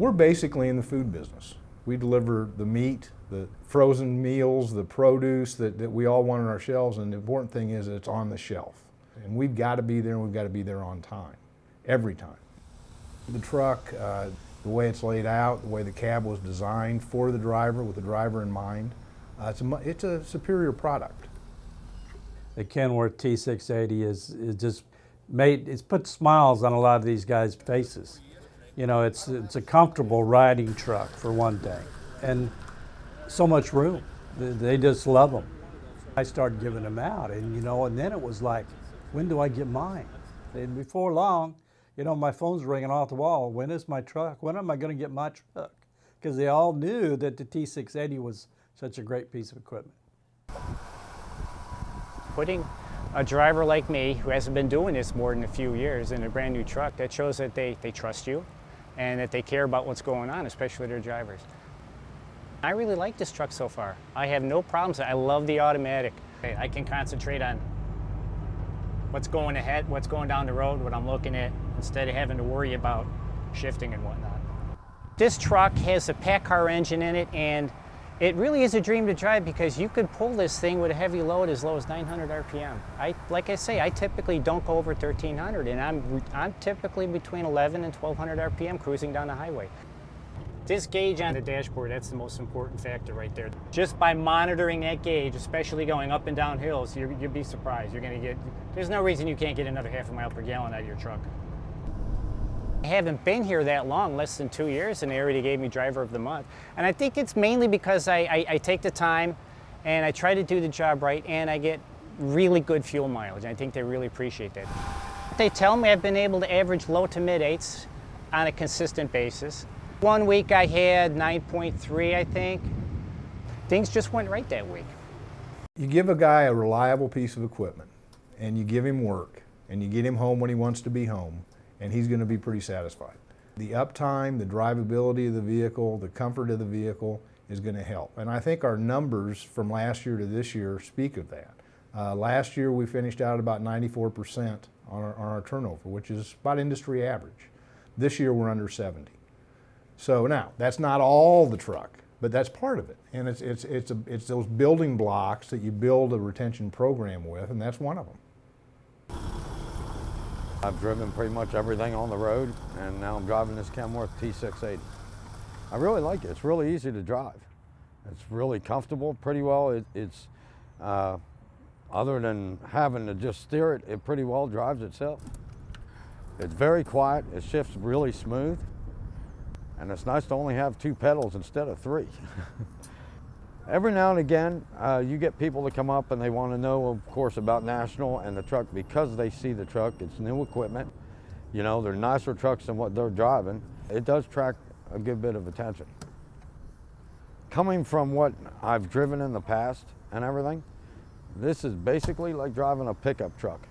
We're basically in the food business. We deliver the meat, the frozen meals, the produce that we all want on our shelves, and the important thing is that it's on the shelf. And we've got to be there, and we've got to be there on time, every time. The truck, the way it's laid out, the way the cab was designed for the driver, with the driver in mind, it's a superior product. The Kenworth T680 is just it's put smiles on a lot of these guys' faces. You know, it's a comfortable riding truck for one thing, and so much room. They just love them. I started giving them out, and then it was like, when do I get mine? And before long, my phone's ringing off the wall. When is my truck? When am I going to get my truck? Because they all knew that the T680 was such a great piece of equipment. Putting a driver like me, who hasn't been doing this more than a few years, in a brand new truck, that shows that they trust you and that they care about what's going on, especially their drivers. I really like this truck so far. I have no problems. I love the automatic. I can concentrate on what's going ahead, what's going down the road, what I'm looking at, instead of having to worry about shifting and whatnot. This truck has a pack car engine in it, and it really is a dream to drive because you could pull this thing with a heavy load as low as 900 RPM. Like I say, I typically don't go over 1300, and I'm typically between 11 and 1200 RPM cruising down the highway. This gauge on the dashboard, that's the most important factor right there. Just by monitoring that gauge, especially going up and down hills, you'd be surprised. There's no reason you can't get another half a mile per gallon out of your truck. I haven't been here that long, less than 2 years, and they already gave me Driver of the Month. And I think it's mainly because I take the time and I try to do the job right, and I get really good fuel mileage. I think they really appreciate that. They tell me I've been able to average low to mid 8s on a consistent basis. One week I had 9.3, I think. Things just went right that week. You give a guy a reliable piece of equipment, and you give him work, and you get him home when he wants to be home, and he's going to be pretty satisfied. The uptime, the drivability of the vehicle, the comfort of the vehicle is going to help. And I think our numbers from last year to this year speak of that. Last year we finished out about 94% on our turnover, which is about industry average. This year we're under 70. So now, that's not all the truck, but that's part of it. And it's those building blocks that you build a retention program with, and that's one of them. I've driven pretty much everything on the road, and now I'm driving this Kenworth T680. I really like it. It's really easy to drive. It's really comfortable, pretty well. Other than having to just steer it, it pretty well drives itself. It's very quiet. It shifts really smooth. And it's nice to only have 2 pedals instead of 3. Every now and again, you get people to come up and they want to know, of course, about National and the truck because they see the truck. It's new equipment. They're nicer trucks than what they're driving. It does attract a good bit of attention. Coming from what I've driven in the past and everything, this is basically like driving a pickup truck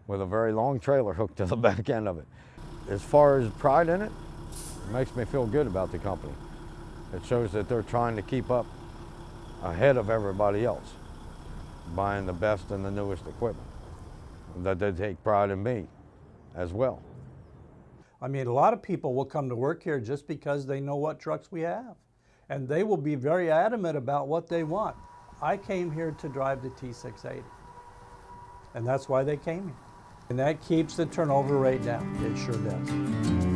with a very long trailer hooked to the back end of it. As far as pride in it, it makes me feel good about the company. It shows that they're trying to keep up ahead of everybody else, buying the best and the newest equipment. That they take pride in me as well. I mean, a lot of people will come to work here just because they know what trucks we have, and they will be very adamant about what they want. I came here to drive the T680, and that's why they came here. And that keeps the turnover rate down. It sure does.